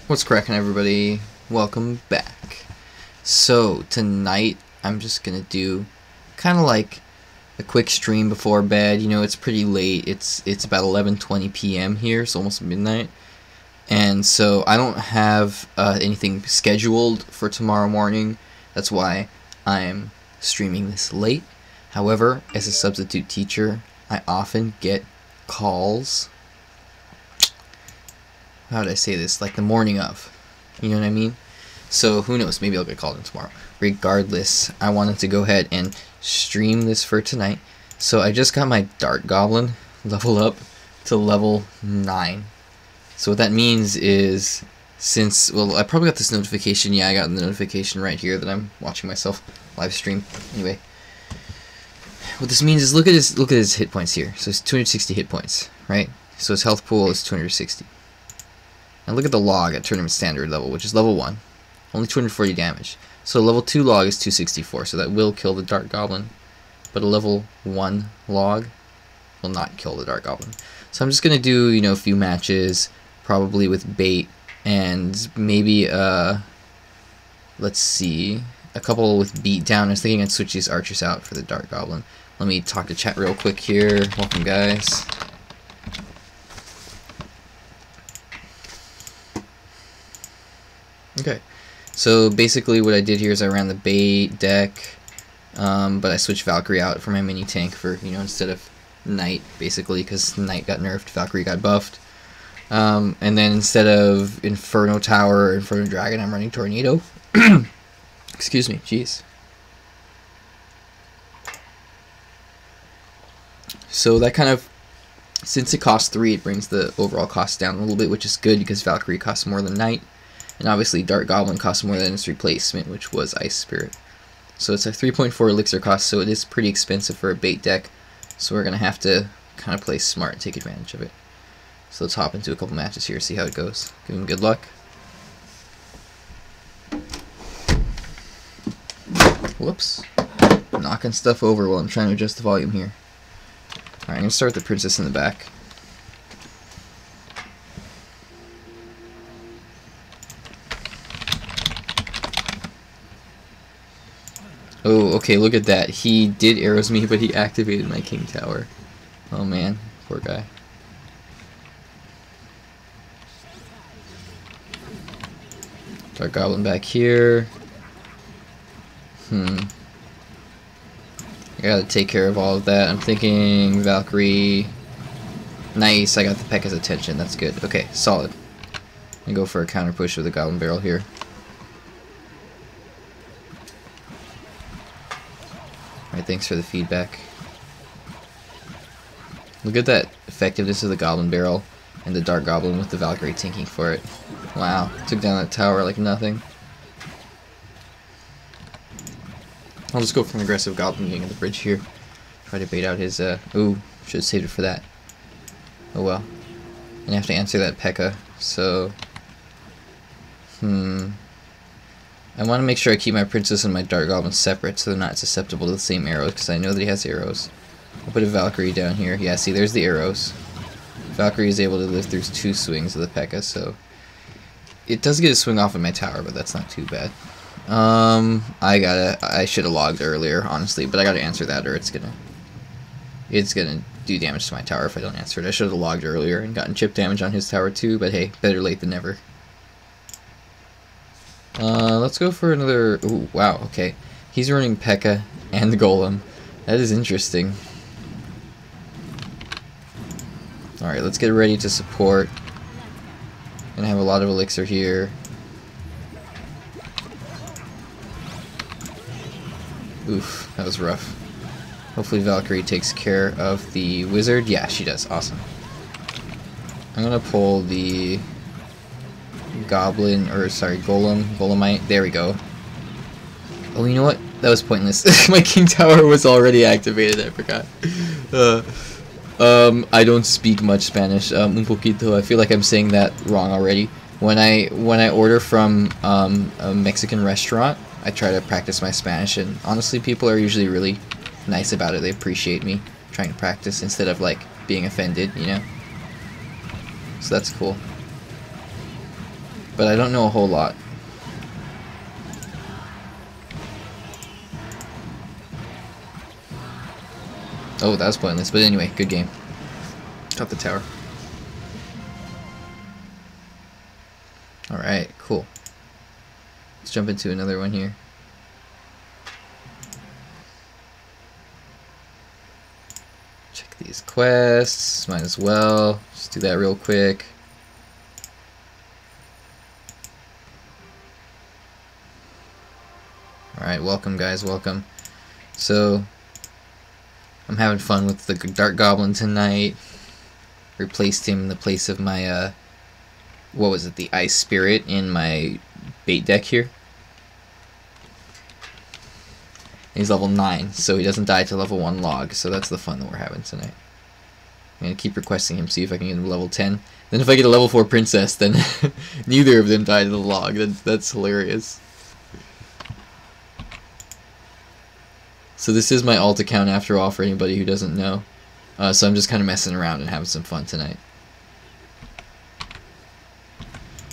What's cracking, everybody? Welcome back. So tonight I'm just gonna do kind of like a quick stream before bed. You know, it's pretty late. It's about 11:20 p.m. here. It's almost midnight, and so I don't have anything scheduled for tomorrow morning. That's why I'm streaming this late. However, as a substitute teacher, I often get calls. How did I say this? Like the morning of. You know what I mean? So who knows? Maybe I'll get called in tomorrow. Regardless, I wanted to go ahead and stream this for tonight. So I just got my Dart Goblin level up to level 9. So what that means is, since, well, I probably got this notification. Yeah, I got the notification right here that I'm watching myself live stream. Anyway, what this means is look at his hit points here. So it's 260 hit points, right? So his health pool is 260. And look at the log at tournament standard level, which is level 1. Only 240 damage. So level 2 log is 264, so that will kill the Dart Goblin. But a level 1 log will not kill the Dart Goblin. So I'm just going to do, you know, a few matches, probably with bait, and maybe, let's see, a couple with beatdown. I was thinking I'd switch these archers out for the Dart Goblin. Let me talk to chat real quick here. Welcome, guys. Okay, so basically what I did here is I ran the bait deck, but I switched Valkyrie out for my mini tank for, you know, instead of Knight, basically, because Knight got nerfed, Valkyrie got buffed. And then instead of Inferno Tower or Inferno Dragon, I'm running Tornado. Excuse me, jeez. So that kind of, since it costs 3, it brings the overall cost down a little bit, which is good because Valkyrie costs more than Knight. And obviously Dart Goblin costs more than its replacement, which was Ice Spirit. So it's a 3.4 elixir cost, so it is pretty expensive for a bait deck. So we're going to have to kind of play smart and take advantage of it. So let's hop into a couple matches here, see how it goes. Give him good luck. Whoops. Knocking stuff over while I'm trying to adjust the volume here. Alright, I'm going to start with the princess in the back. Oh, okay, look at that. He did arrows me, but he activated my king tower. Oh man, poor guy. Dart Goblin back here. I gotta take care of all of that. I'm thinking Valkyrie. Nice, I got the P.E.K.K.A.'s attention. That's good. Okay, solid. I'm gonna go for a counter push with the Goblin Barrel here. Alright, thanks for the feedback. Look at that effectiveness of the Goblin Barrel and the Dart Goblin with the Valkyrie tanking for it. Wow, took down that tower like nothing. I'll just go for an aggressive Goblin getting on the bridge here. Try to bait out his, ooh, should have saved it for that. Oh well. And I have to answer that P.E.K.K.A, so... I want to make sure I keep my princess and my Dart Goblin separate so they're not susceptible to the same arrows, because I know that he has arrows. I'll put a Valkyrie down here. Yeah, see, there's the arrows. Valkyrie is able to live through 2 swings of the P.E.K.K.A, so... It does get a swing off of my tower, but that's not too bad. I should have logged earlier, honestly, but I gotta answer that or it's gonna do damage to my tower if I don't answer it. I should have logged earlier and gotten chip damage on his tower too, but hey, better late than never. Let's go for another... Ooh, wow, okay. He's running P.E.K.K.A and the Golem. That is interesting. Alright, let's get ready to support. Gonna have a lot of elixir here. Oof, that was rough. Hopefully Valkyrie takes care of the wizard. Yeah, she does. Awesome. I'm gonna pull the... Goblin, or sorry, Golemite. There we go. Oh, you know what? That was pointless. My king tower was already activated. I forgot. I don't speak much Spanish. Un poquito. I feel like I'm saying that wrong already. When I order from a Mexican restaurant, I try to practice my Spanish, and honestly, people are usually really nice about it. They appreciate me trying to practice instead of like being offended, you know. So that's cool. but I don't know a whole lot. Oh, that was pointless, but anyway, good game. Got the tower. Alright, cool. Let's jump into another one here. Check these quests, might as well. Just do that real quick. Alright, welcome guys, welcome. So, I'm having fun with the Dart Goblin tonight. Replaced him in the place of my, what was it, the Ice Spirit in my bait deck here. He's level 9, so he doesn't die to level 1 log, so that's the fun that we're having tonight. I'm going to keep requesting him, see if I can get him to level 10. Then if I get a level 4 princess, then neither of them die to the log. That's hilarious. So this is my alt account after all for anybody who doesn't know. So I'm just kind of messing around and having some fun tonight.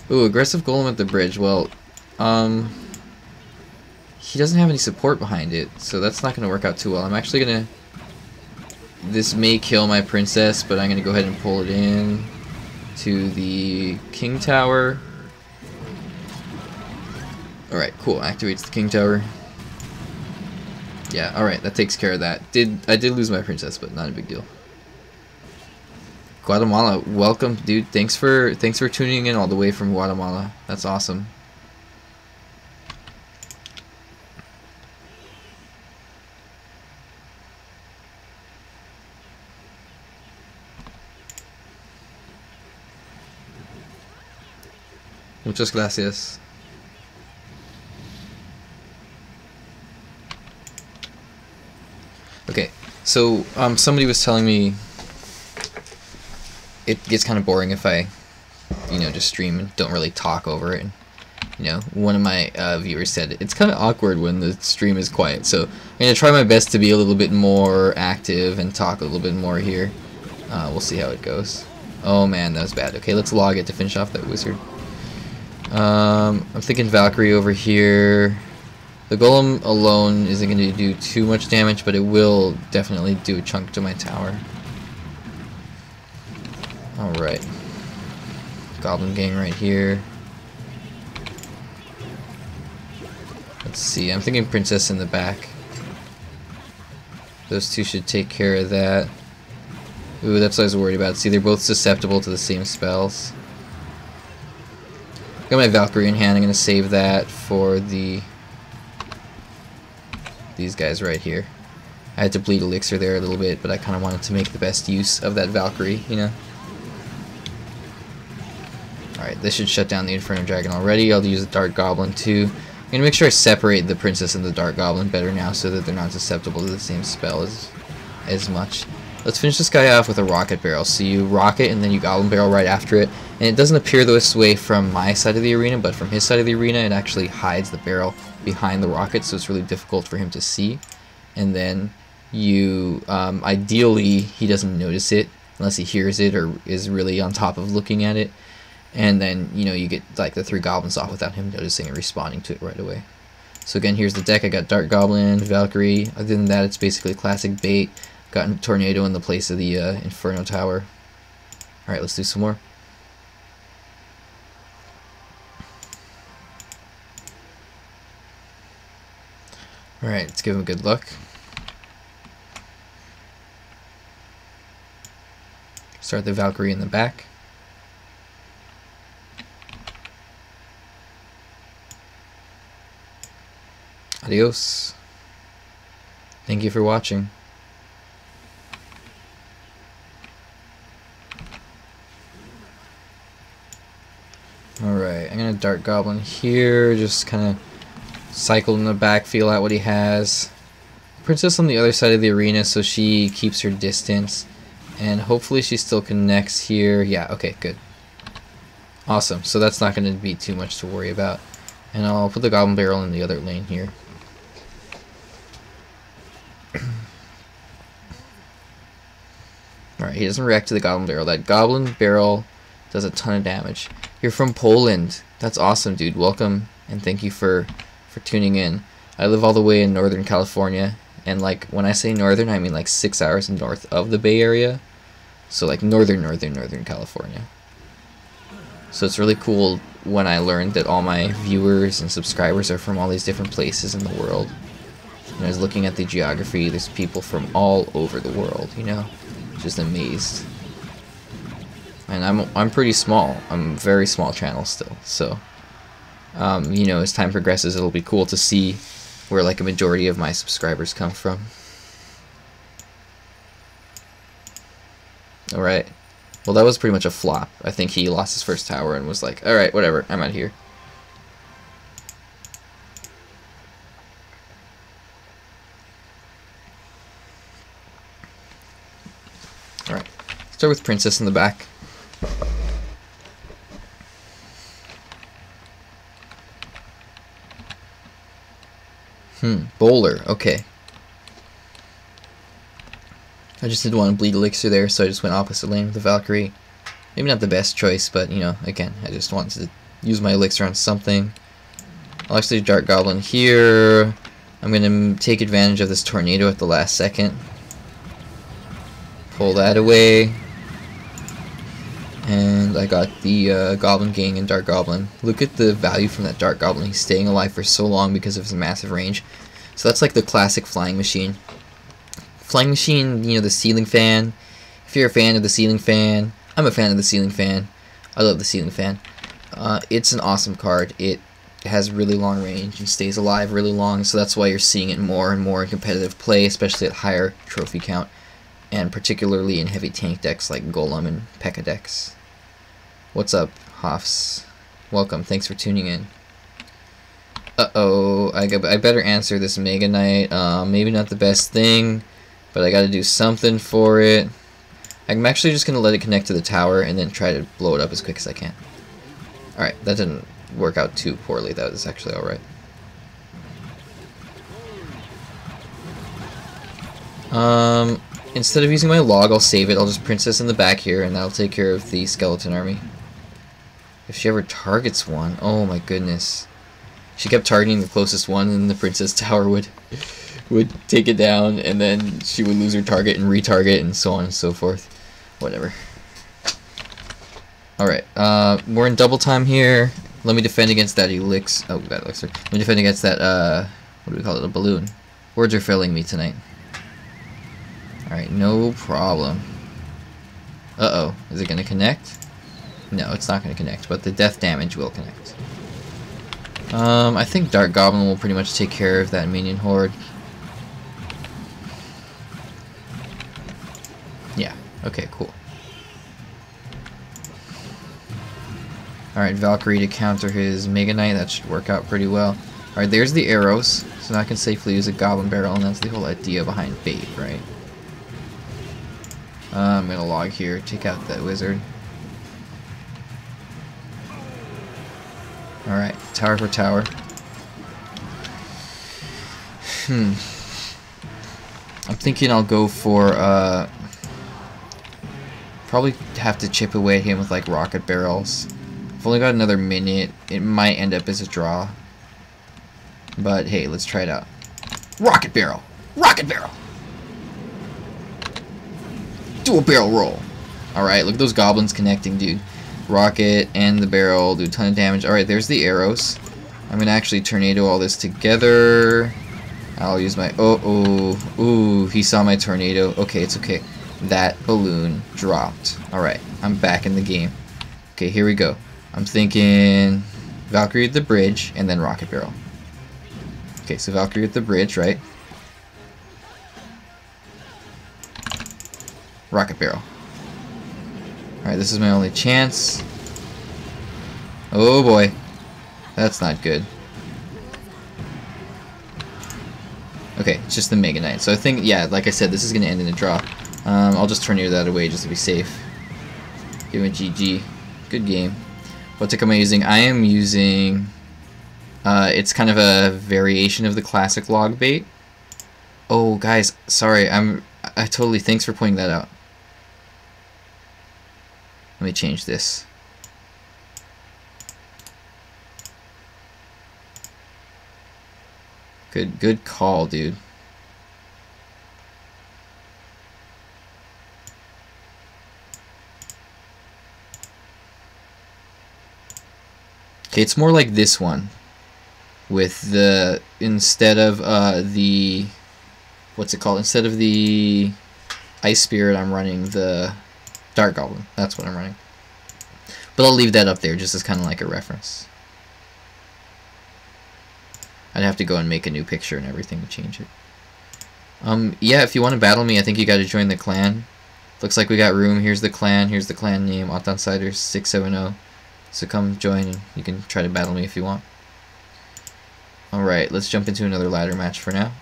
Ooh, aggressive golem at the bridge. Well, he doesn't have any support behind it, so that's not going to work out too well. I'm actually going to... This may kill my princess, but I'm going to go ahead and pull it in to the king tower. Alright, cool. Activates the king tower. Yeah, alright, that takes care of that. I did lose my princess, but not a big deal. Guatemala, welcome, dude. Thanks for tuning in all the way from Guatemala. That's awesome. Muchas gracias. Okay, so somebody was telling me it gets kind of boring if I, just stream and don't really talk over it. One of my viewers said it's kind of awkward when the stream is quiet, so I'm going to try my best to be a little bit more active and talk a little bit more here. We'll see how it goes. Oh man, that was bad. Okay, let's log it to finish off that wizard. I'm thinking Valkyrie over here. The golem alone isn't going to do too much damage, but it will definitely do a chunk to my tower. Alright. Goblin gang right here. Let's see, I'm thinking princess in the back. Those two should take care of that. Ooh, that's what I was worried about. See, they're both susceptible to the same spells. Got my Valkyrie in hand. I'm going to save that for these guys right here. I had to bleed elixir there a little bit, but I kind of wanted to make the best use of that Valkyrie, Alright, this should shut down the Inferno Dragon already. I'll use the Dart Goblin too. I'm going to make sure I separate the Princess and the Dart Goblin better now so that they're not susceptible to the same spell as much. Let's finish this guy off with a rocket barrel. So you rocket and then you goblin barrel right after it. And it doesn't appear this way from my side of the arena, but from his side of the arena it actually hides the barrel behind the rocket, so it's really difficult for him to see. And then you, ideally, he doesn't notice it unless he hears it or is really on top of looking at it. And then, you get like the 3 goblins off without him noticing and responding to it right away. So again, here's the deck. I got Dart Goblin, Valkyrie. Other than that, it's basically classic bait. Got a tornado in the place of the Inferno Tower. Alright, let's do some more. Alright, let's give him good luck. Start the Valkyrie in the back. Adios. Thank you for watching. Alright, I'm gonna Dart Goblin here, just kind of cycle in the back, feel out what he has. Princess on the other side of the arena, so she keeps her distance. And hopefully she still connects here. Yeah, okay, good. Awesome, so that's not going to be too much to worry about. And I'll put the Goblin Barrel in the other lane here. Alright, he doesn't react to the Goblin Barrel. That Goblin Barrel does a ton of damage. You're from Poland. That's awesome, dude. Welcome, and thank you for tuning in. I live all the way in Northern California, and like when I say northern, I mean like 6 hours north of the Bay Area. So like northern California. So it's really cool when I learned that all my viewers and subscribers are from all these different places in the world. And I was looking at the geography, there's people from all over the world, you know? Just amazed. And I'm pretty small. I'm a very small channel still. So, you know, as time progresses, it'll be cool to see where like a majority of my subscribers come from. Alright. Well, that was pretty much a flop. I think he lost his first tower and was like, alright, whatever, I'm out of here. Alright. Start with Princess in the back. Bowler, okay. I just didn't want to bleed Elixir there, so I just went opposite lane with the Valkyrie. Maybe not the best choice, but, you know, again, I just wanted to use my Elixir on something. I'll actually Dart Goblin here. I'm going to take advantage of this tornado at the last second. Pull that away. And I got the Goblin Gang and Dart Goblin. Look at the value from that Dart Goblin. He's staying alive for so long because of his massive range. So that's like the classic flying machine. Flying machine, you know, the ceiling fan. If you're a fan of the ceiling fan, I'm a fan of the ceiling fan. I love the ceiling fan. It's an awesome card. It has really long range and stays alive really long, so that's why you're seeing it more and more in competitive play, especially at higher trophy count, and particularly in heavy tank decks like Golem and P.E.K.K.A decks. What's up, Hoffs? Welcome, thanks for tuning in. Uh-oh, I better answer this Mega Knight. Maybe not the best thing, but I gotta do something for it. I'm actually just gonna let it connect to the tower and then try to blow it up as quick as I can. Alright, that didn't work out too poorly. That was actually alright. Instead of using my log, I'll save it. I'll just Princess in the back here, and that'll take care of the skeleton army. If she ever targets one, oh my goodness. She kept targeting the closest one, and the Princess Tower would take it down, and then she would lose her target and retarget, and so on and so forth. Whatever. Alright, we're in double time here. Let me defend against that Elixir. Oh, that Elixir. Let me defend against that, what do we call it? A balloon. Words are failing me tonight. Alright, no problem. Uh-oh. Is it going to connect? No, it's not going to connect, but the death damage will connect. I think Dart Goblin will pretty much take care of that minion horde. Yeah, okay, cool. Alright, Valkyrie to counter his Mega Knight. That should work out pretty well. Alright, there's the arrows. So now I can safely use a Goblin Barrel, and that's the whole idea behind bait, right? I'm gonna log here, take out that wizard. Alright, tower for tower. I'm thinking I'll go for, probably have to chip away at him with, like, rocket barrels. I've only got another minute. It might end up as a draw. But, hey, let's try it out. Rocket barrel! Rocket barrel! Do a barrel roll! Alright, look at those goblins connecting, dude. Rocket and the barrel do a ton of damage. Alright, there's the arrows. I'm gonna actually tornado all this together. I'll use my... Ooh, he saw my tornado. Okay, it's okay. That balloon dropped. Alright, I'm back in the game. Okay, here we go. I'm thinking Valkyrie at the bridge and then rocket barrel. Okay, so Valkyrie at the bridge, right? Rocket barrel. Alright, this is my only chance. Oh boy. That's not good. Okay, it's just the Mega Knight. So I think, yeah, like I said, this is going to end in a draw. I'll just tornado that away just to be safe. Give him a GG. Good game. What tick am I using? I am using... it's kind of a variation of the classic log bait. Oh, guys, sorry. I totally... Thanks for pointing that out. Let me change this. Good call, dude. Okay, it's more like this one. With the, instead of the, what's it called? Instead of the Ice Spirit, I'm running the Dart Goblin. That's what I'm running. But I'll leave that up there just as kind of like a reference. I'd have to go and make a new picture and everything to change it. Yeah, if you want to battle me, I think you got to join the clan. Looks like we got room. Here's the clan. Here's the clan name, Autonsiders 670. So come join and you can try to battle me if you want. Alright, let's jump into another ladder match for now.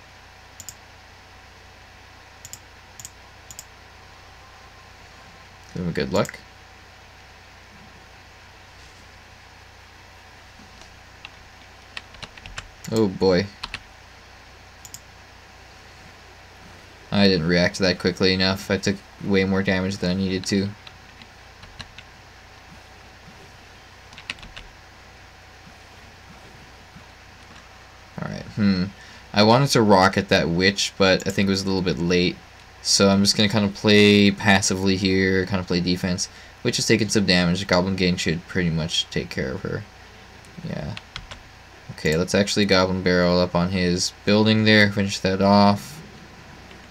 Give him good luck. Oh boy. I didn't react that quickly enough. I took way more damage than I needed to. Alright, I wanted to rocket that witch, but I think it was a little bit late. So I'm just going to kind of play passively here, kind of play defense. Witch is taking some damage. The Goblin Gang should pretty much take care of her. Yeah. Okay, let's actually Goblin Barrel up on his building there, finish that off.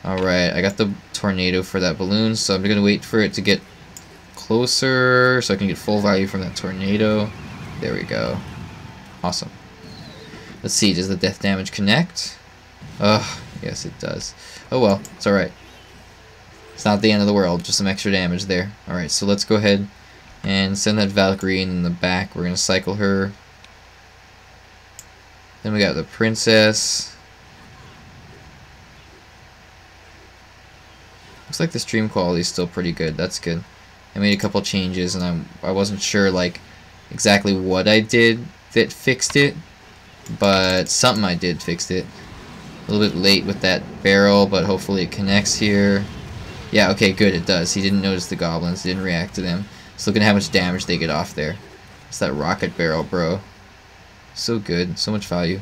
Alright, I got the tornado for that balloon, so I'm going to wait for it to get closer so I can get full value from that tornado. There we go. Awesome. Let's see, does the death damage connect? Ugh, yes it does. Oh well, it's alright. It's not the end of the world, just some extra damage there. Alright, so let's go ahead and send that Valkyrie in the back. We're going to cycle her. Then we got the princess. Looks like the stream quality is still pretty good. That's good. I made a couple changes and I wasn't sure like exactly what I did that fixed it, but something I did fixed it. A little bit late with that barrel, but hopefully it connects here. Yeah, okay, good, it does. He didn't notice the goblins, didn't react to them. Just look at how much damage they get off there. It's that rocket barrel, bro. So good, so much value.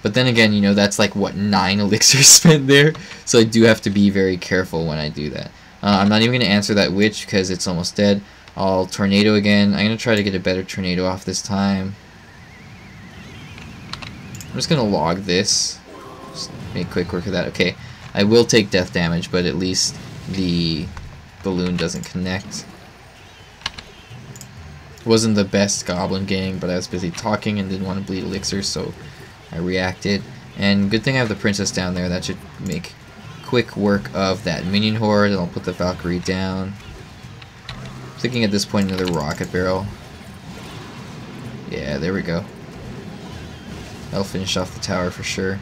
But then again, you know, that's like, what, 9 elixirs spent there? So I do have to be very careful when I do that. I'm not even going to answer that witch because it's almost dead. I'll tornado again. I'm going to try to get a better tornado off this time. I'm just going to log this. Just make quick work of that. Okay, I will take death damage, but at least the balloon doesn't connect. Wasn't the best Goblin Gang, but I was busy talking and didn't want to bleed elixirs, so I reacted. And good thing I have the princess down there. That should make quick work of that minion horde, and I'll put the Valkyrie down. I'm thinking at this point another rocket barrel. Yeah, there we go. That'll finish off the tower for sure.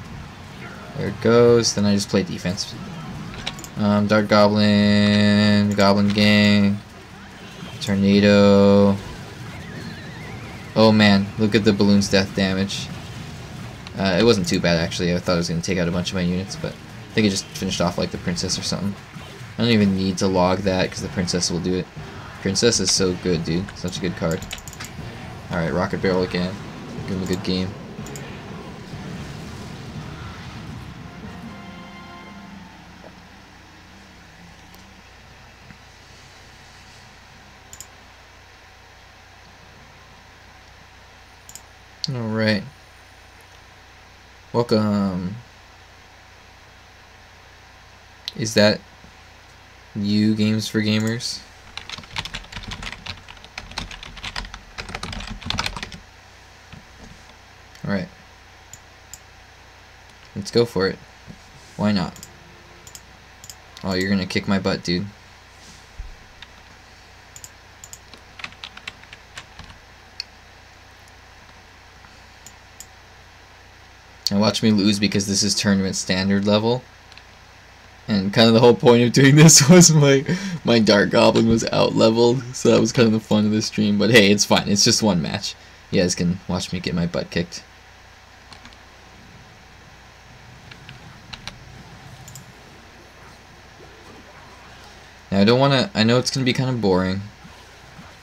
There it goes. Then I just play defense. Dart Goblin, Goblin Gang, Tornado. Oh man, look at the balloon's death damage. It wasn't too bad actually. I thought I was going to take out a bunch of my units, but I think it just finished off like the princess or something. I don't even need to log that because the princess will do it. Princess is so good, dude. Such a good card. Alright, rocket barrel again. Give him a good game. Alright. Welcome. Is that you, Games for Gamers? Alright. Let's go for it. Why not? Oh, you're gonna kick my butt, dude. And watch me lose because this is tournament standard level. And kind of the whole point of doing this was my Dart Goblin was out leveled, so that was kind of the fun of the stream. But hey, it's fine. It's just one match. You guys can watch me get my butt kicked. Now I don't want to. I know it's gonna be kind of boring,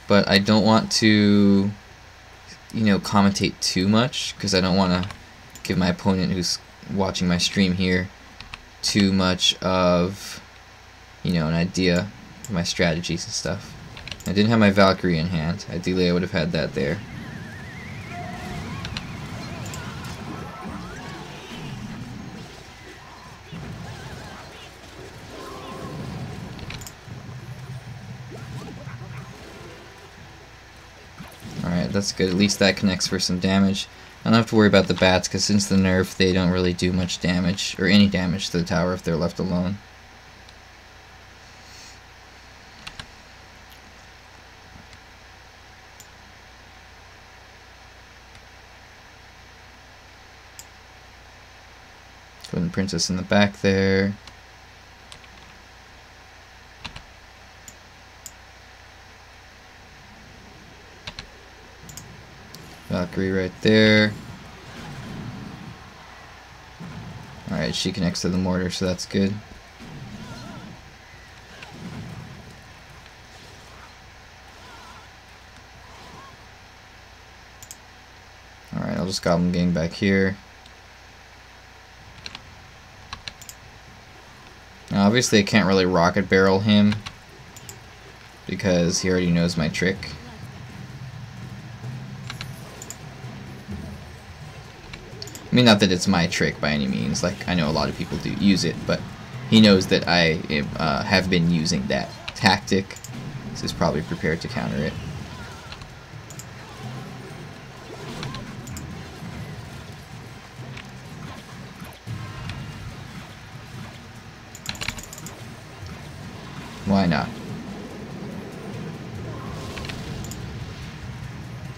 but I don't want to you know, commentate too much, because I don't want to give my opponent who's watching my stream here too much of, you know, an idea of my strategies and stuff. I didn't have my Valkyrie in hand. Ideally I would have had that there. Alright, that's good. At least that connects for some damage. I don't have to worry about the bats, because since the nerf, they don't really do much damage, or any damage to the tower if they're left alone. Putting Princess in the back there. Valkyrie right there. Alright, she connects to the mortar, so that's good. Alright, I'll just Goblin Gang back here. Now obviously I can't really rocket barrel him because he already knows my trick. I mean, not that it's my trick by any means, like I know a lot of people do use it, but he knows that I have been using that tactic, so he's probably prepared to counter it. Why not?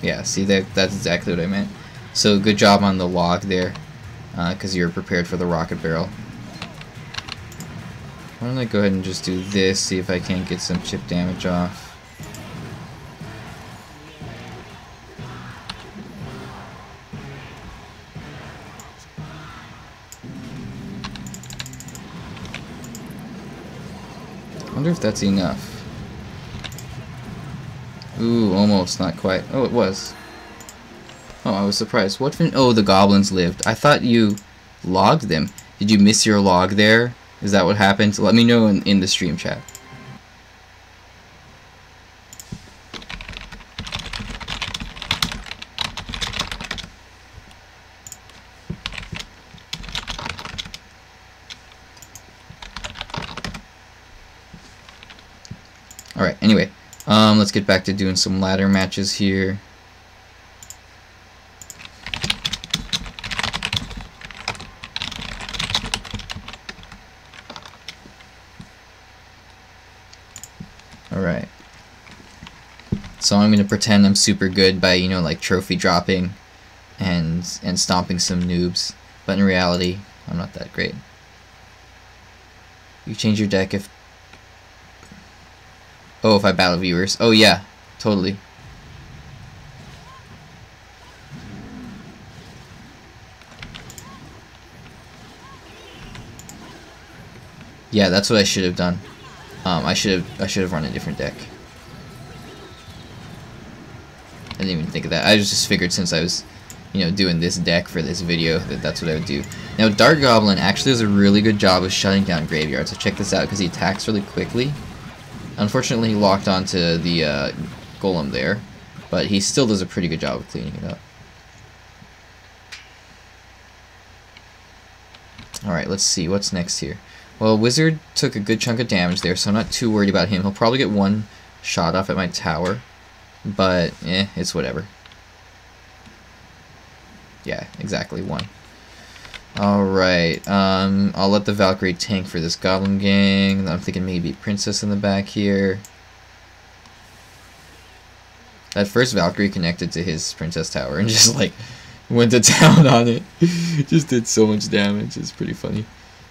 Yeah, see, that's exactly what I meant. So good job on the log there, because you're prepared for the rocket barrel. Why don't I go ahead and just do this, see if I can't get some chip damage off. I wonder if that's enough. Ooh, almost, not quite. Oh, it was. Oh, I was surprised. What fin- Oh, the goblins lived. I thought you logged them. Did you miss your log there? Is that what happened? Let me know in the stream chat. Alright, anyway. Let's get back to doing some ladder matches here. Alright. So I'm going to pretend I'm super good by, you know, like trophy dropping and stomping some noobs. But in reality, I'm not that great. You change your deck if... Oh, if I battle viewers. Oh yeah, totally. Yeah, that's what I should have done. I should have run a different deck. I didn't even think of that. I just figured since I was, you know, doing this deck for this video that's what I would do. Now Dart Goblin actually does a really good job of shutting down graveyards. So check this out because he attacks really quickly. Unfortunately, he locked onto the golem there, but he still does a pretty good job of cleaning it up. Alright, let's see. What's next here? Well, Wizard took a good chunk of damage there, so I'm not too worried about him. He'll probably get one shot off at my tower, but, it's whatever. Yeah, exactly, one. Alright, I'll let the Valkyrie tank for this Goblin Gang. I'm thinking maybe Princess in the back here. That first Valkyrie connected to his Princess tower and just, like, went to town on it. Just did so much damage. It's pretty funny.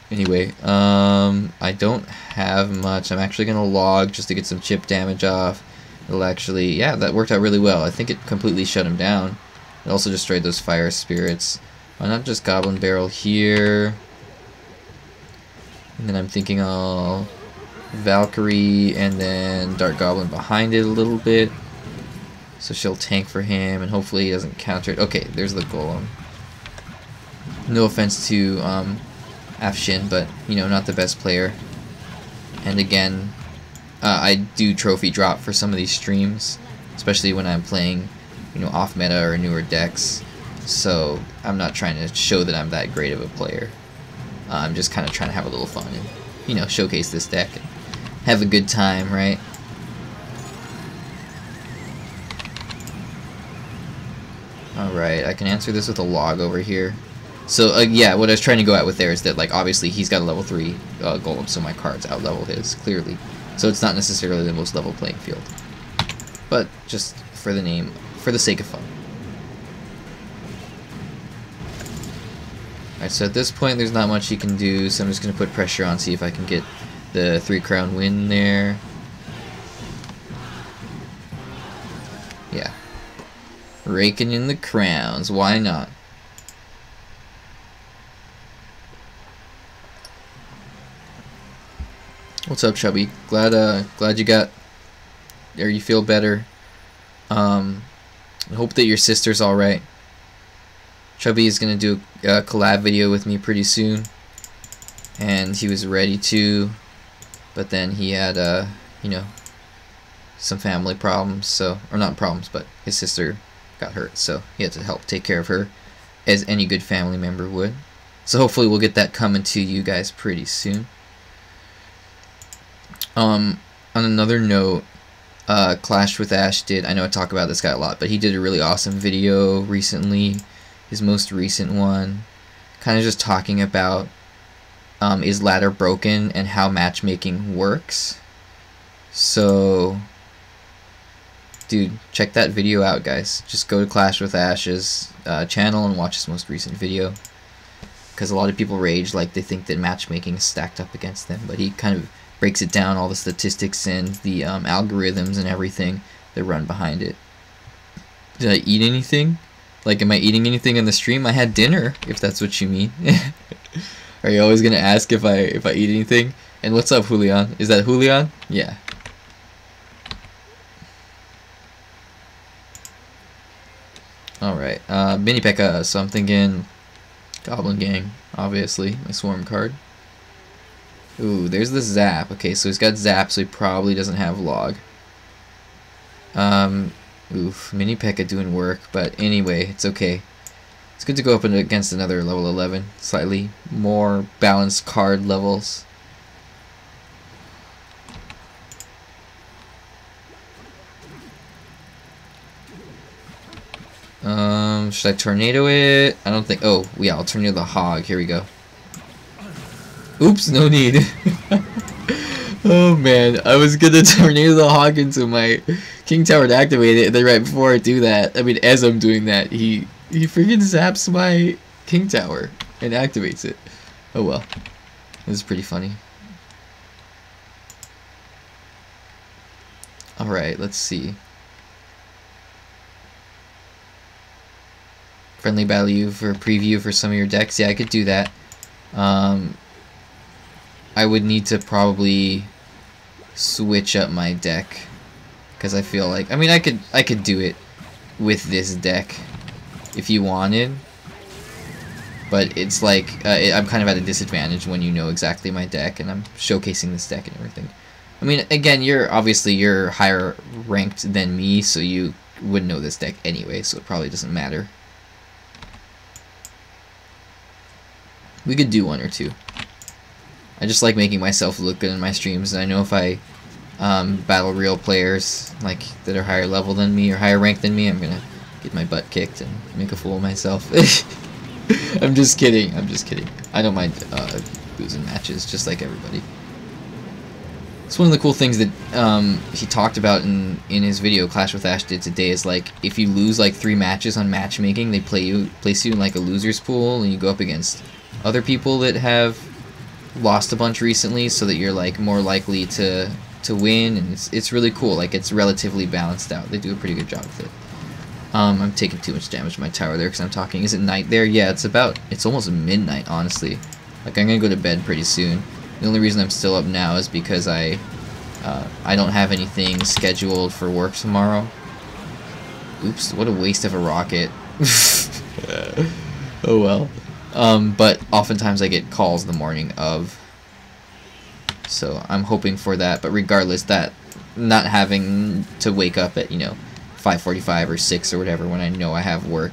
Anyway, I don't have much. I'm actually going to log just to get some chip damage off. It'll actually, yeah, that worked out really well. I think it completely shut him down. It also destroyed those fire spirits. Why not just Goblin Barrel here? And then I'm thinking I'll Valkyrie and then Dart Goblin behind it a little bit. So she'll tank for him, and hopefully he doesn't counter it. Okay, there's the Golem. No offense to Afshin, but you know, not the best player. And again, I do trophy drop for some of these streams, especially when I'm playing, you know, off meta or newer decks. So I'm not trying to show that I'm that great of a player. I'm just kind of trying to have a little fun and, you know, showcase this deck and have a good time, right? Alright, I can answer this with a log over here. So, yeah, what I was trying to go at with there is that, like, obviously he's got a level 3 golem, so my cards out-level his, clearly. So it's not necessarily the most level playing field. But, just for the name, for the sake of fun. Alright, so at this point there's not much he can do, so I'm just going to put pressure on, see if I can get the 3-crown win there. Yeah. Raking in the crowns, why not? What's up, Chubby? Glad you got, or you feel better. I hope that your sister's alright. Chubby is gonna do a collab video with me pretty soon, and he was ready to, but then he had you know, some family problems, so, or not problems, but his sister got hurt, so he had to help take care of her, as any good family member would. So hopefully we'll get that coming to you guys pretty soon. On another note, Clash with Ash did, I know I talk about this guy a lot, but he did a really awesome video recently, his most recent one, kind of just talking about is ladder broken and how matchmaking works. So, dude, check that video out, guys. Just go to Clash with Ash's channel and watch his most recent video, because a lot of people rage like they think that matchmaking is stacked up against them, but he kind of breaks it down, all the statistics and the algorithms and everything that run behind it. Did I eat anything? Like, am I eating anything in the stream? I had dinner, if that's what you mean. Are you always gonna ask if I eat anything? And what's up, Julian? Is that Julian? Yeah. Alright, Mini P.E.K.K.A, so I'm thinking Goblin Gang, obviously, my swarm card. Ooh, there's the Zap. Okay, so he's got Zap, so he probably doesn't have Log. Oof, Mini P.E.K.K.A doing work, but anyway, it's okay. It's good to go up against another level 11, slightly more balanced card levels. Should I tornado it? I don't think. Oh, yeah, I'll tornado the hog. Here we go. Oops, no need. Oh man, I was gonna tornado the hog into my king tower to activate it, and then right before I do that, I mean, as I'm doing that, he freaking zaps my king tower and activates it. Oh well, this is pretty funny. All right, let's see. Friendly value for preview for some of your decks. Yeah, I could do that. I would need to probably switch up my deck, because I feel like, I mean, I could do it with this deck if you wanted, but it's like I'm kind of at a disadvantage when you know exactly my deck and I'm showcasing this deck and everything. I mean, again, you're higher ranked than me, so you would know this deck anyway, so it probably doesn't matter. We could do one or two. I just like making myself look good in my streams, and I know if I battle real players like that are higher level than me or higher ranked than me, I'm gonna get my butt kicked and make a fool of myself. I'm just kidding. I'm just kidding. I don't mind losing matches, just like everybody. It's one of the cool things that he talked about in his video Clash with Ash did today, is like if you lose like 3 matches on matchmaking, they place you in like a loser's pool, and you go up against other people that have lost a bunch recently, so that you're like more likely to win, and it's really cool. Like, it's relatively balanced out. They do a pretty good job with it. I'm taking too much damage to my tower there because I'm talking. Is it night there? Yeah, it's almost midnight, honestly. Like, I'm gonna go to bed pretty soon. The only reason I'm still up now is because I don't have anything scheduled for work tomorrow. Oops, what a waste of a rocket. Oh well. But oftentimes I get calls the morning of. So I'm hoping for that. But regardless, that not having to wake up at, 5:45 or 6 or whatever when I know I have work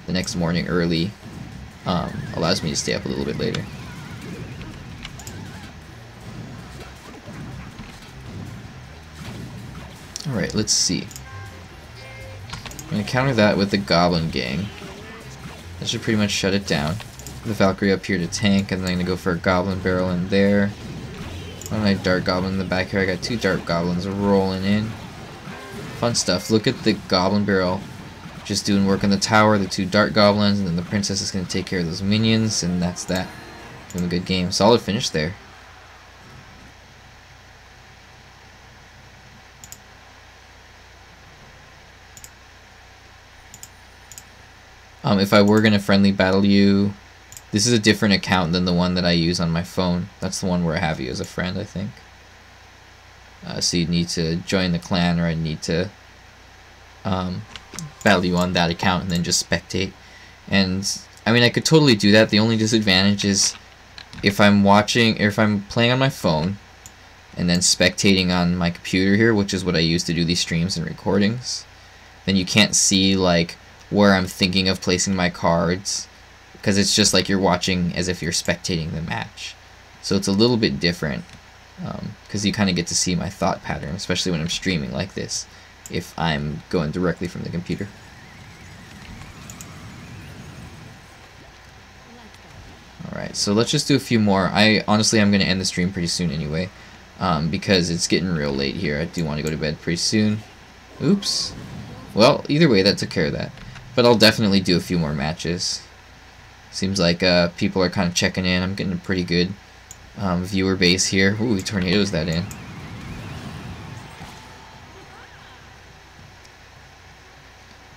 the next morning early allows me to stay up a little bit later. Alright, let's see. I'm going to counter that with the Goblin gang. That should pretty much shut it down. The Valkyrie up here to tank, and then I'm going to go for a Goblin barrel in there. My Dart Goblin in the back here. I got 2 Dart Goblins rolling in. Fun stuff. Look at the Goblin barrel just doing work on the tower, the 2 Dart Goblins, and then the Princess is going to take care of those minions, and that's that. Doing a good game. Solid finish there. If I were going to friendly battle you, this is a different account than the one that I use on my phone. That's the one where I have you as a friend, I think. So you'd need to join the clan, or I'd need to battle you on that account and then just spectate. And I mean, I could totally do that. The only disadvantage is if I'm watching, or if I'm playing on my phone and then spectating on my computer here, which is what I use to do these streams and recordings, then you can't see like where I'm thinking of placing my cards, because it's just like you're watching as if you're spectating the match. So it's a little bit different, because you kind of get to see my thought pattern, especially when I'm streaming like this, if I'm going directly from the computer. Alright, so let's just do a few more. Honestly, I'm going to end the stream pretty soon anyway, because it's getting real late here. I do want to go to bed pretty soon. Oops. Well, either way, that took care of that. But I'll definitely do a few more matches. Seems like people are kind of checking in. I'm getting a pretty good viewer base here. Ooh, he tornadoes that in.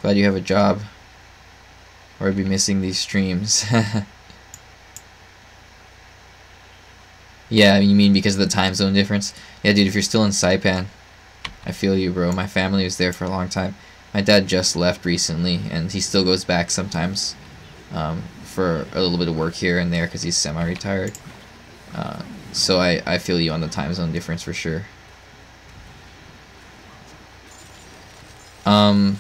Glad you have a job, or I'd be missing these streams. Yeah, you mean because of the time zone difference? Yeah, dude, if you're still in Saipan, I feel you, bro. My family was there for a long time. My dad just left recently, and he still goes back sometimes for a little bit of work here and there because he's semi-retired. So I feel you on the time zone difference for sure. The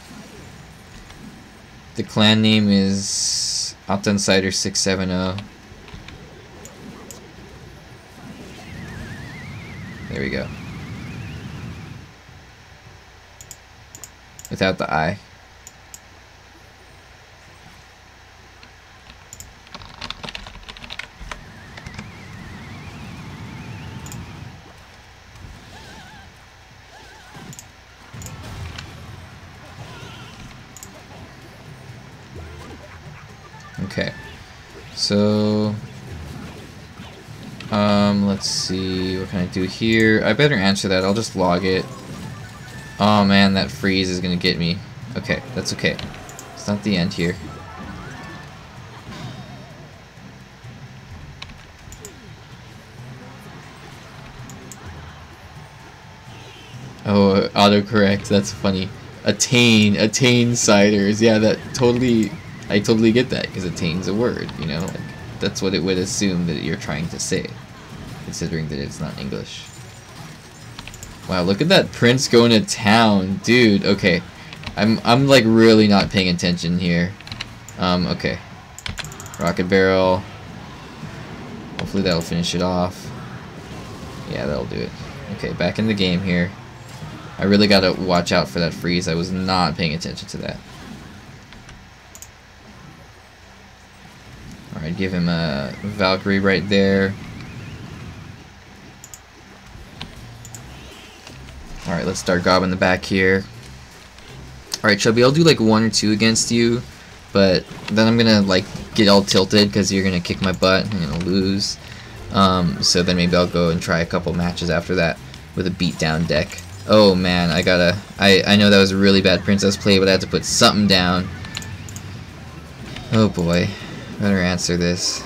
clan name is Outinsider670. There we go. Without the I. Okay. So let's see, what can I do here? I better answer that. I'll just log it. Oh man, that freeze is gonna get me. Okay, that's okay. It's not the end here. Oh, autocorrect, that's funny. Attain ciders. Yeah, that totally, I totally get that, because attain's a word, you know? Like, that's what it would assume that you're trying to say, considering that it's not English. Wow, look at that prince going to town, dude. Okay, I'm like really not paying attention here. Okay, rocket barrel. Hopefully that'll finish it off. Yeah, that'll do it. Okay, back in the game here. I really gotta watch out for that freeze. I was not paying attention to that. Alright, give him a Valkyrie right there. Alright, let's start Gob in the back here. Alright, Chubby, I'll do like 1 or 2 against you, but then I'm gonna like get all tilted because you're gonna kick my butt and I'm gonna lose. So then maybe I'll go and try a couple matches after that with a beatdown deck. Oh man, I know that was a really bad princess play, but I had to put something down. Oh boy, better answer this.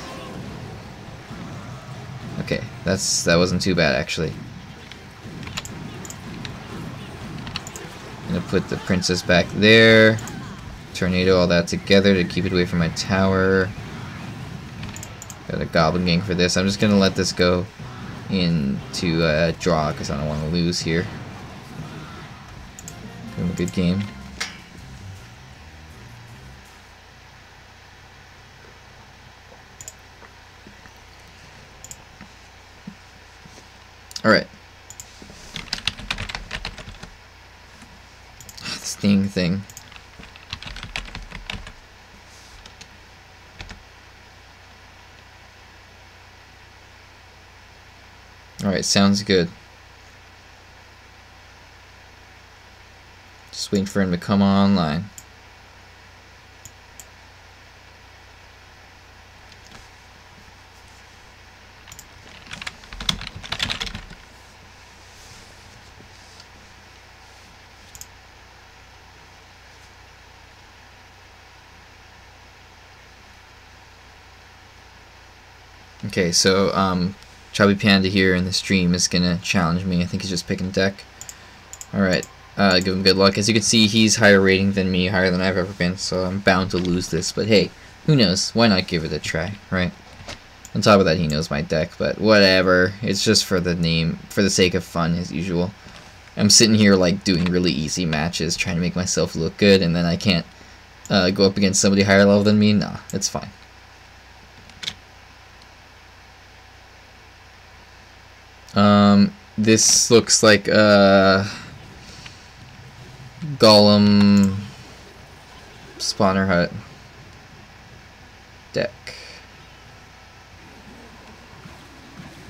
Okay, that wasn't too bad actually. I'm gonna put the princess back there. tornado all that together to keep it away from my tower. Got a Goblin gang for this. I'm just gonna let this go into draw because I don't want to lose here. Doing a good game. Alright. This dang thing. Alright, sounds good. Just waiting for him to come online. Okay, so Chubby Panda here in the stream is gonna challenge me. I think he's just picking deck. Alright, give him good luck. As you can see, he's higher rating than me, higher than I've ever been, so I'm bound to lose this. But hey, who knows? Why not give it a try, right? On top of that, he knows my deck, but whatever. It's just for the sake of fun, as usual. I'm sitting here like doing really easy matches, trying to make myself look good, and then I can't go up against somebody higher level than me. Nah, it's fine. This looks like a Golem spawner hut deck.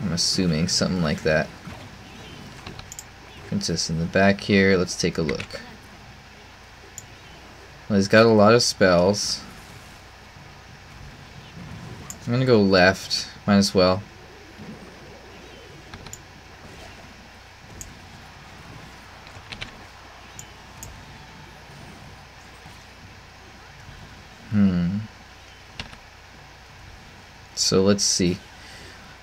I'm assuming something like that. Princess in the back here. Let's take a look. Well, he's got a lot of spells. I'm gonna go left. Might as well. So let's see.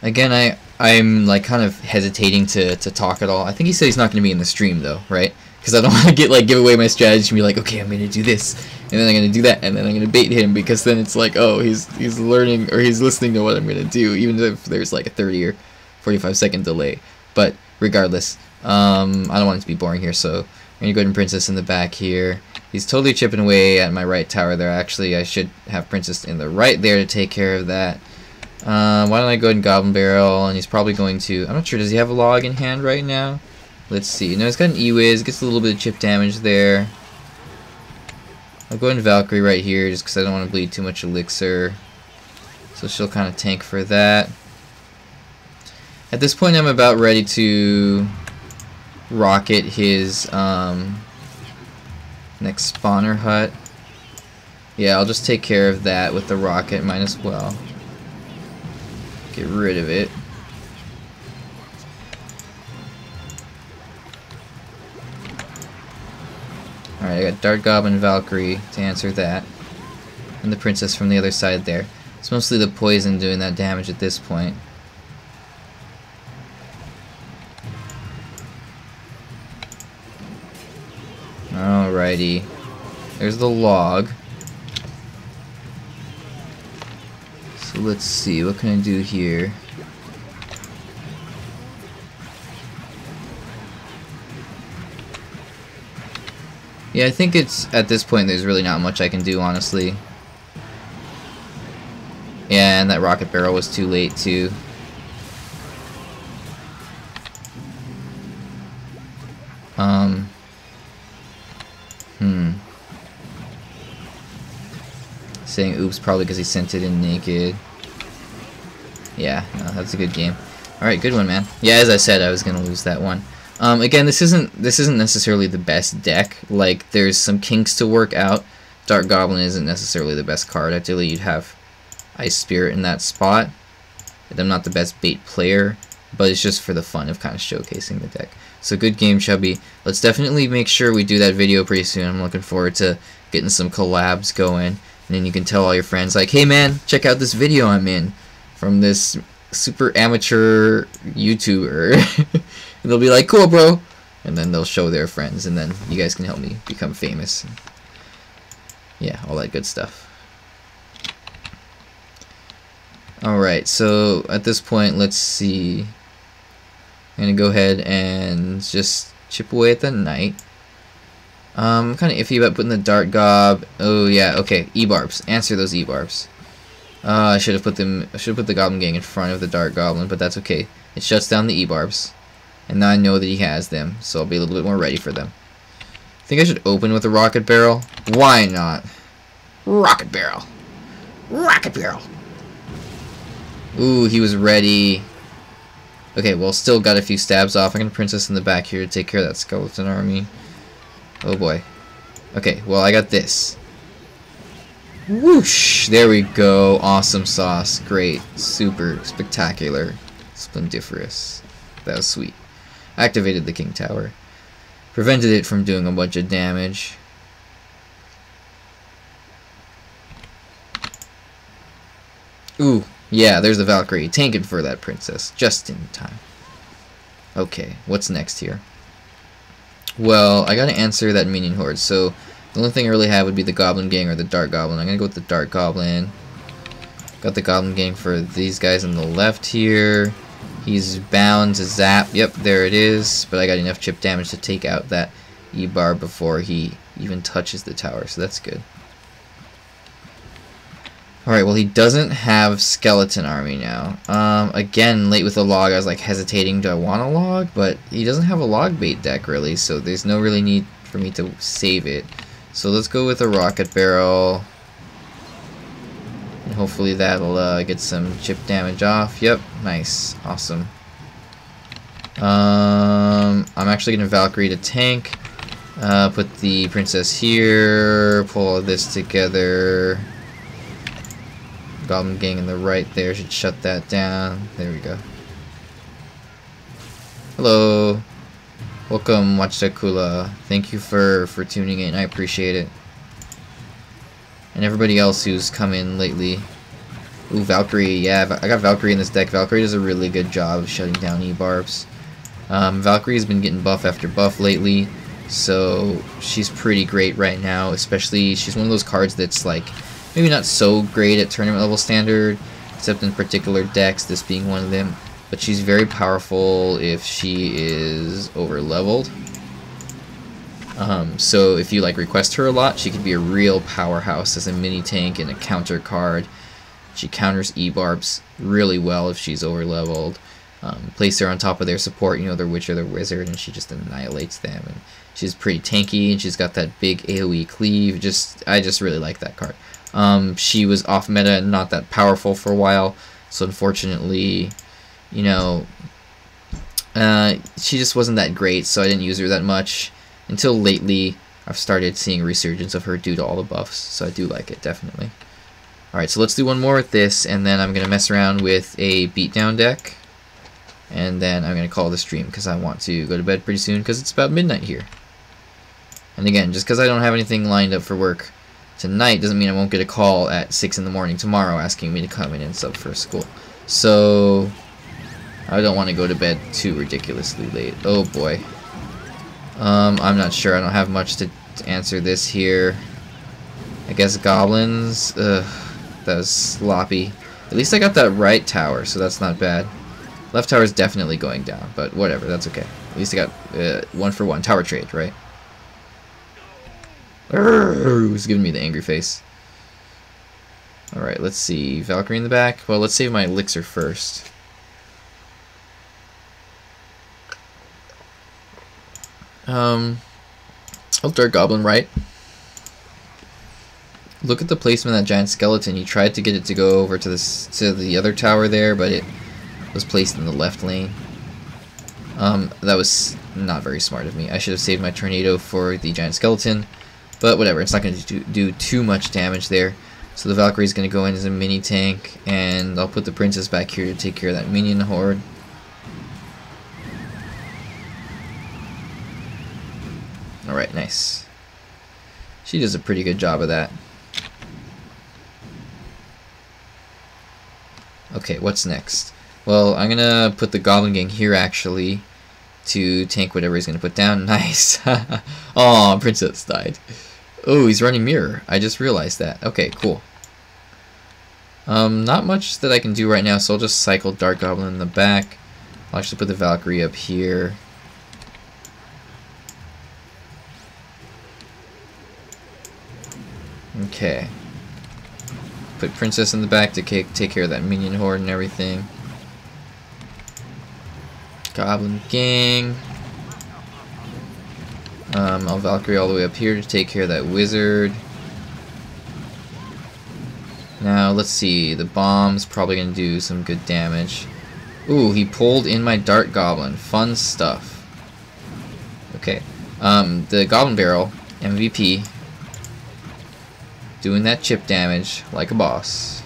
Again, I'm like kind of hesitating to talk at all. I think he said he's not going to be in the stream though, right? Because I don't want to give away my strategy and be like, okay, I'm going to do this, and then I'm going to do that, and then I'm going to bait him, because then it's like, oh, he's learning, or he's listening to what I'm going to do, even if there's like a 30 or 45-second delay. But regardless, I don't want it to be boring here, so I'm going to go ahead and Princess in the back here. He's totally chipping away at my right tower there. Actually, I should have Princess in the right there to take care of that. Why don't I go ahead and Goblin Barrel, and he's probably going to... I'm not sure, does he have a log in hand right now? Let's see. No, he's got an E-Wiz, gets a little bit of chip damage there. I'll go ahead and Valkyrie right here, just because I don't want to bleed too much elixir. So she'll kind of tank for that. At this point, I'm about ready to rocket his next spawner hut. Yeah, I'll just take care of that with the rocket, might as well. Get rid of it. Alright, I got Dart Gob and Valkyrie to answer that. And the Princess from the other side there. It's mostly the poison doing that damage at this point. Alrighty. There's the log. So let's see, what can I do here? Yeah, I think it's, at this point, there's really not much I can do, honestly. Yeah, and that rocket barrel was too late, too. Saying oops probably because he sent it in naked. Yeah, no, that's a good game. Alright, good one, man. Yeah, as I said, I was gonna lose that one. Again, this isn't necessarily the best deck. Like, there's some kinks to work out. Dart Goblin isn't necessarily the best card. Ideally, you'd have Ice Spirit in that spot. And I'm not the best bait player, but it's just for the fun of kind of showcasing the deck. So good game, Chubby. Let's definitely make sure we do that video pretty soon. I'm looking forward to getting some collabs going. And then you can tell all your friends, like, hey man, check out this video I'm in from this super amateur YouTuber. And they'll be like, cool, bro. And then they'll show their friends, and then you guys can help me become famous. Yeah, all that good stuff. Alright, so at this point, let's see. I'm gonna go ahead and just chip away at the knight. I'm kind of iffy about putting the Dart Gob. Oh yeah, okay, E-barbs. Answer those E-barbs. I should have put the Goblin Gang in front of the Dart Goblin, but that's okay. It shuts down the E-barbs, and now I know that he has them, so I'll be a little bit more ready for them. I think I should open with a rocket barrel. Why not? Rocket barrel. Rocket barrel. Ooh, he was ready. Okay, well, still got a few stabs off. I'm gonna Princess in the back here to take care of that skeleton army. Oh boy. Okay, well, I got this. Whoosh! There we go. Awesome sauce. Great. Super spectacular. Splendiferous. That was sweet. Activated the King Tower. Prevented it from doing a bunch of damage. Ooh, yeah, there's the Valkyrie. Tanking for that princess. Just in time. Okay, what's next here? Well, I gotta answer that minion horde, so the only thing I really have would be the Goblin Gang or the Dart Goblin. I'm gonna go with the Dart Goblin. Got the Goblin Gang for these guys on the left here. He's bound to zap. Yep, there it is. But I got enough chip damage to take out that E-bar before he even touches the tower, so that's good. Alright, well, he doesn't have skeleton army now. Again, late with the log, I was like hesitating, do I want a log? But he doesn't have a log bait deck really, so there's no really need for me to save it. So let's go with a rocket barrel. And hopefully that'll get some chip damage off. Yep, nice, awesome. I'm actually gonna Valkyrie to tank. Put the princess here, pull all this together. Goblin Gang in the right there should shut that down. There we go. Hello. Welcome, Watchtakula. Thank you for tuning in. I appreciate it. And everybody else who's come in lately. Ooh, Valkyrie. Yeah, I got Valkyrie in this deck. Valkyrie does a really good job of shutting down E-barbs. Valkyrie's been getting buff after buff lately, so she's pretty great right now. Especially, she's one of those cards that's like maybe not so great at tournament level standard, except in particular decks, this being one of them. But she's very powerful if she is over leveled. So if you like request her a lot, she could be a real powerhouse as a mini tank and a counter card. She counters E-barbs really well if she's over leveled. Place her on top of their support, you know, their witch or their wizard, and she just annihilates them. And she's pretty tanky, and she's got that big AoE cleave. I just really like that card. She was off meta and not that powerful for a while, so unfortunately, you know, she just wasn't that great, so I didn't use her that much. Until lately, I've started seeing a resurgence of her due to all the buffs, so I do like it, definitely. Alright, so let's do one more with this, and then I'm going to mess around with a beatdown deck. And then I'm going to call the stream, because I want to go to bed pretty soon, because it's about midnight here. And again, just because I don't have anything lined up for work tonight doesn't mean I won't get a call at 6 in the morning tomorrow asking me to come in and sub for school. So I don't want to go to bed too ridiculously late. Oh boy. I'm not sure. I don't have much to answer this here. I guess goblins. Ugh, that was sloppy. At least I got that right tower, so that's not bad. Left tower is definitely going down, but whatever, that's okay. At least I got 1 for 1 tower trade, right? Who's giving me the angry face? Alright, let's see. Valkyrie in the back. Well, let's save my elixir first. I'll Dart Goblin right. Look at the placement of that giant skeleton. He tried to get it to go over to the other tower there, but it was placed in the left lane. That was not very smart of me. I should have saved my tornado for the giant skeleton, but whatever. It's not going to do too much damage there. So the Valkyrie is going to go in as a mini tank, and I'll put the princess back here to take care of that minion horde. Alright, nice. She does a pretty good job of that. Okay, what's next? Well, I'm gonna put the Goblin Gang here actually to tank whatever he's gonna put down. Nice. Oh, princess died. Oh, he's running mirror. I just realized that. Okay, cool. Not much that I can do right now, so I'll just cycle Dart Goblin in the back. I'll actually put the Valkyrie up here. Okay. Put Princess in the back to take care of that minion horde and everything. Goblin gang. I'll Valkyrie all the way up here to take care of that wizard. Now, let's see. The bomb's probably going to do some good damage. Ooh, he pulled in my Dart Goblin. Fun stuff. Okay. The Goblin Barrel, MVP. Doing that chip damage like a boss.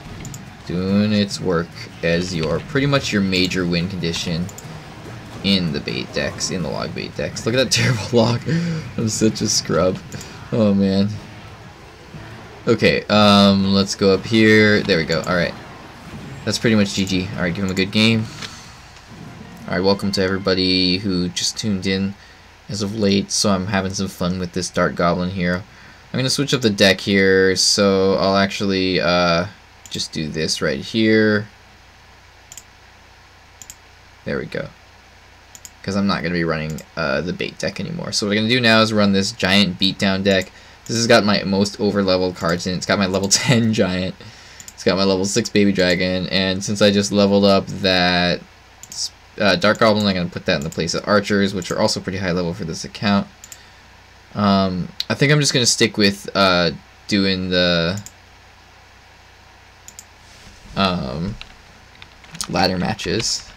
Doing its work as pretty much your major win condition in the bait decks, in the log bait decks. Look at that terrible log. I'm such a scrub. Oh man. Okay, let's go up here. There we go. Alright. That's pretty much GG. Alright, give him a good game. Alright, welcome to everybody who just tuned in as of late. So I'm having some fun with this Dart Goblin here. I'm going to switch up the deck here, so I'll actually just do this right here. There we go. Because I'm not going to be running the bait deck anymore. So what I'm going to do now is run this giant beatdown deck. This has got my most over-leveled cards in it. It's got my level 10 giant. It's got my level 6 baby dragon. And since I just leveled up that Dart Goblin, I'm going to put that in the place of archers, which are also pretty high level for this account. I think I'm just going to stick with doing the ladder matches.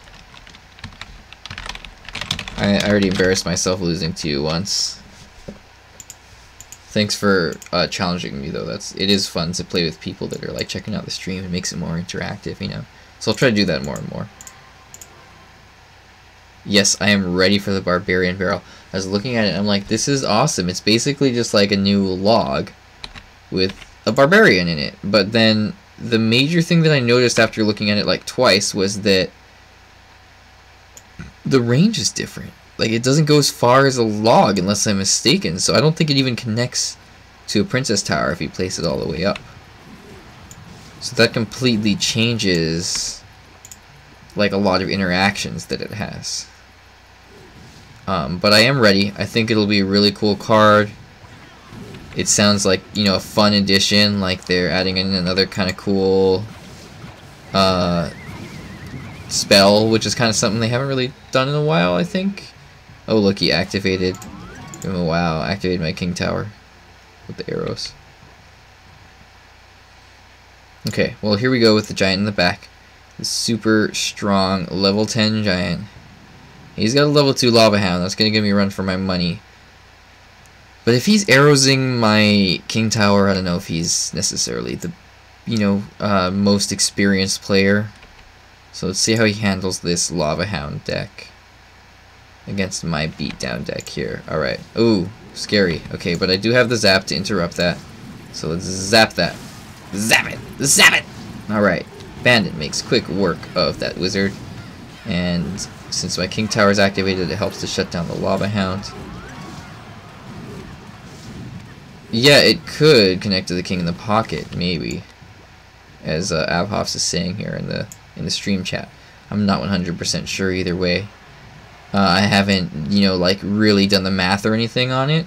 I already embarrassed myself losing to you once. Thanks for challenging me, though. It is fun to play with people that are like checking out the stream. It makes it more interactive, you know. So I'll try to do that more and more. Yes, I am ready for the Barbarian Barrel. I was looking at it and I'm like, this is awesome. It's basically just like a new log with a barbarian in it. But then the major thing that I noticed after looking at it like twice was that the range is different. Like, it doesn't go as far as a log unless I'm mistaken. So I don't think it even connects to a princess tower if you place it all the way up. So that completely changes like a lot of interactions that it has. But I am ready. I think it'll be a really cool card. It sounds like, you know, a fun addition. Like they're adding in another kind of cool spell, which is kind of something they haven't really done in a while, I think. Oh, look, he activated. Oh, wow, activated my king tower with the arrows. Okay, well, here we go with the giant in the back. The super strong level 10 giant. He's got a level 2 lava hound. That's going to give me a run for my money. But if he's arrowsing my king tower, I don't know if he's necessarily the, you know, most experienced player. So let's see how he handles this lava hound deck against my beatdown deck here. Alright. Ooh, scary. Okay, but I do have the zap to interrupt that. So let's zap that. Zap it! Zap it! Alright. Bandit makes quick work of that wizard. And since my king tower is activated, it helps to shut down the lava hound. Yeah, it could connect to the king in the pocket, maybe. As Avhoffs is saying here in the stream chat. I'm not 100% sure either way. I haven't, you know, like really done the math or anything on it.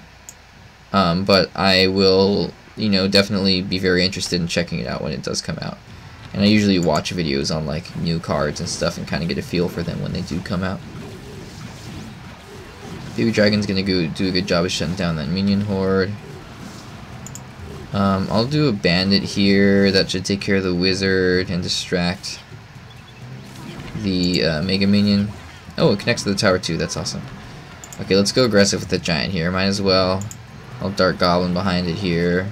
But I will, you know, definitely be very interested in checking it out when it does come out. And I usually watch videos on like new cards and stuff and kind of get a feel for them when they do come out. Baby Dragon's gonna go do a good job of shutting down that minion horde. I'll do a bandit here that should take care of the wizard and distract the mega minion. Oh, it connects to the tower too. That's awesome. Okay, let's go aggressive with the giant here. Might as well. I'll Dart Goblin behind it here.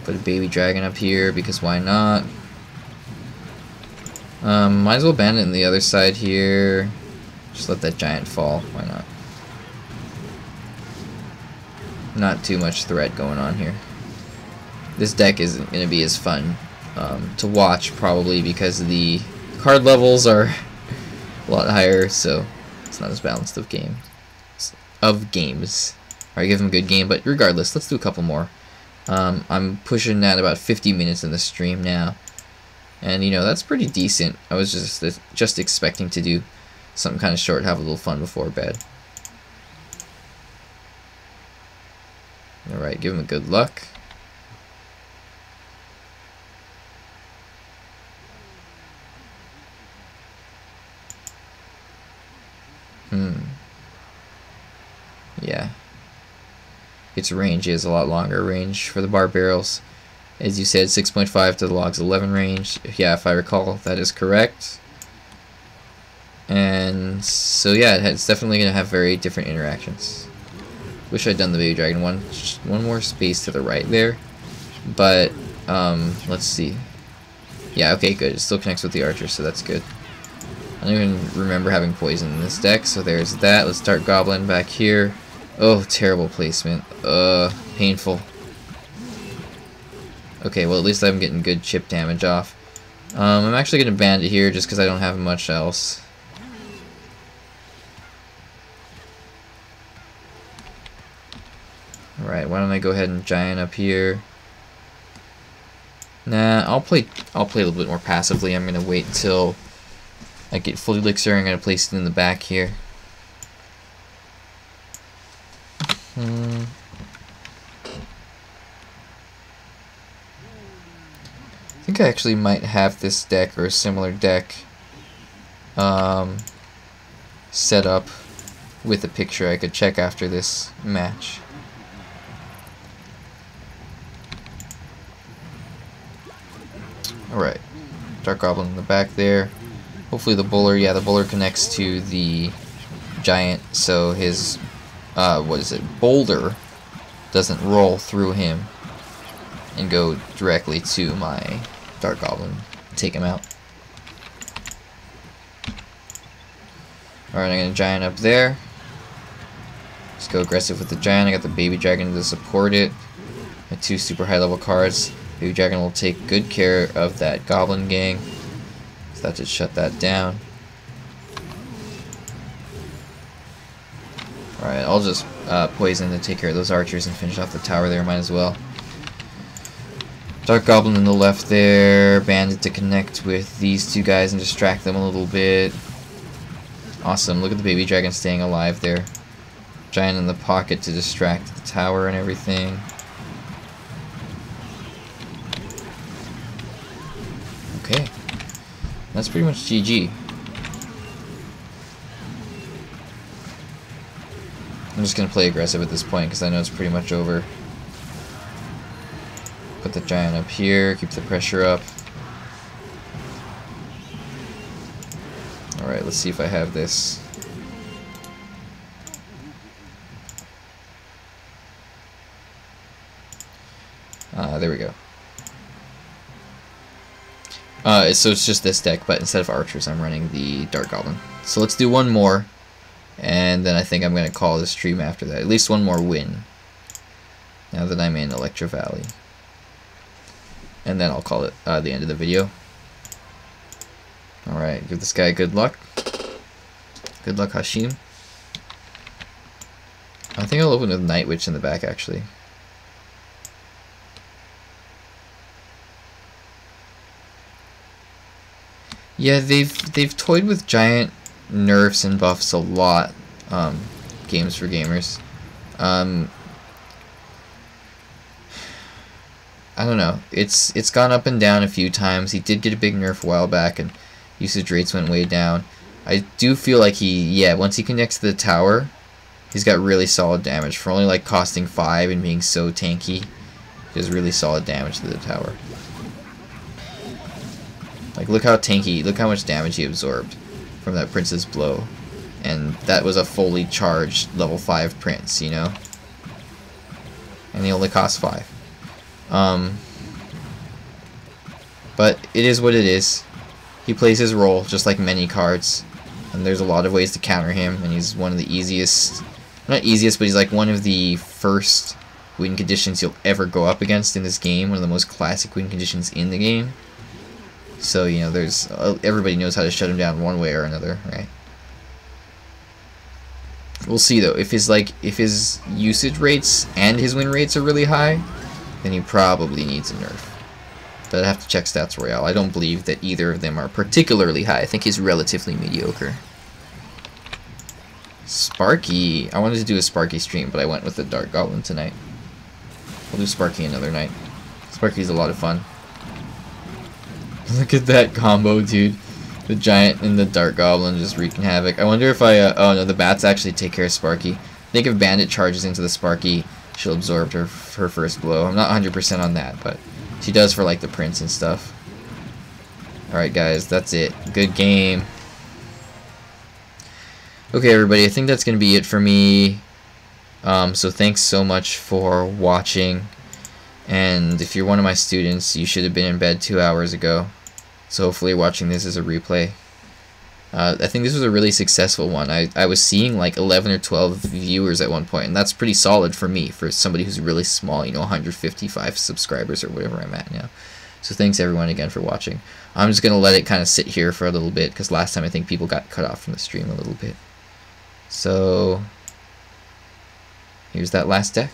Put a baby dragon up here because why not? Might as well bandit on the other side here. Just let that giant fall. Why not? Not too much threat going on here. This deck isn't going to be as fun to watch probably because the card levels are a lot higher, so it's not as balanced of games. Alright, give him a good game, but regardless, let's do a couple more. I'm pushing at about 50 minutes in the stream now. And, you know, that's pretty decent. I was just expecting to do something kind of short, have a little fun before bed. Alright, give him a good luck. Yeah. Its range is a lot longer range for the bar barrels. As you said, 6.5 to the logs 11 range. Yeah, if I recall, that is correct. And so yeah, it's definitely going to have very different interactions. Wish I'd done the baby dragon one more space to the right there. But, let's see. Yeah, okay, good. It still connects with the archer, so that's good. I don't even remember having poison in this deck, so there's that. Let's start Goblin back here. Oh, terrible placement. Painful. Okay, well at least I'm getting good chip damage off. I'm actually going to bandit here just because I don't have much else. Alright, why don't I go ahead and giant up here? Nah, I'll play a little bit more passively. I'm going to wait until I get full elixir. I'm going to place it in the back here. I think I actually might have this deck or a similar deck set up with a picture I could check after this match. Alright, Dart Goblin in the back there. Hopefully the bowler, yeah, the bowler connects to the giant, so his, boulder doesn't roll through him and go directly to my Dart Goblin and take him out. Alright, I'm going to giant up there. Let's go aggressive with the giant. I got the baby dragon to support it. My 2 super high level cards. Baby dragon will take good care of that goblin gang. So that should shut that down. Alright, I'll just poison to take care of those archers and finish off the tower there. Might as well. Dart Goblin in the left there. Bandit to connect with these 2 guys and distract them a little bit. Awesome. Look at the baby dragon staying alive there. Giant in the pocket to distract the tower and everything. Okay. That's pretty much GG. I'm just going to play aggressive at this point because I know it's pretty much over. Put the giant up here, keep the pressure up. Alright, let's see if I have this. There we go. So it's just this deck, but instead of archers, I'm running the Dart Goblin. So let's do one more, and then I think I'm going to call this stream after that. At least one more win, now that I'm in Electra Valley. And then I'll call it the end of the video. Alright, give this guy good luck. Good luck, Hashim. I think I'll open with Night Witch in the back, actually. Yeah, they've toyed with giant nerfs and buffs a lot. Games for Gamers. I don't know. It's gone up and down a few times. He did get a big nerf a while back, and usage rates went way down. I do feel like once he connects to the tower, he's got really solid damage. For only like costing 5 and being so tanky, he does really solid damage to the tower. Like, look how tanky, look how much damage he absorbed from that Prince's Blow. And that was a fully charged level 5 Prince, you know? And he only costs 5. But it is what it is. He plays his role, just like many cards. And there's a lot of ways to counter him, and he's one of the easiest, not easiest, but he's like one of the first win conditions you'll ever go up against in this game, one of the most classic win conditions in the game. So, you know, there's everybody knows how to shut him down one way or another, right? We'll see though. If his usage rates and his win rates are really high, then he probably needs a nerf. But I'd have to check Stats Royale. I don't believe that either of them are particularly high. I think he's relatively mediocre. Sparky. I wanted to do a Sparky stream, but I went with the Dart Goblin tonight. We'll do Sparky another night. Sparky's a lot of fun. Look at that combo, dude. The Giant and the Dart Goblin just wreaking havoc. I wonder if oh no, the bats actually take care of Sparky. I think if Bandit charges into the Sparky, she'll absorb her first blow. I'm not 100% on that, but she does for like the Prince and stuff. Alright guys, that's it. Good game. Okay everybody, I think that's going to be it for me. So thanks so much for watching. And if you're one of my students, you should have been in bed 2 hours ago. So hopefully you're watching this as a replay. I think this was a really successful one. I was seeing like 11 or 12 viewers at one point, and that's pretty solid for me, for somebody who's really small, you know, 155 subscribers or whatever I'm at now. So thanks everyone again for watching. I'm just going to let it kind of sit here for a little bit, because last time I think people got cut off from the stream a little bit. So here's that last deck.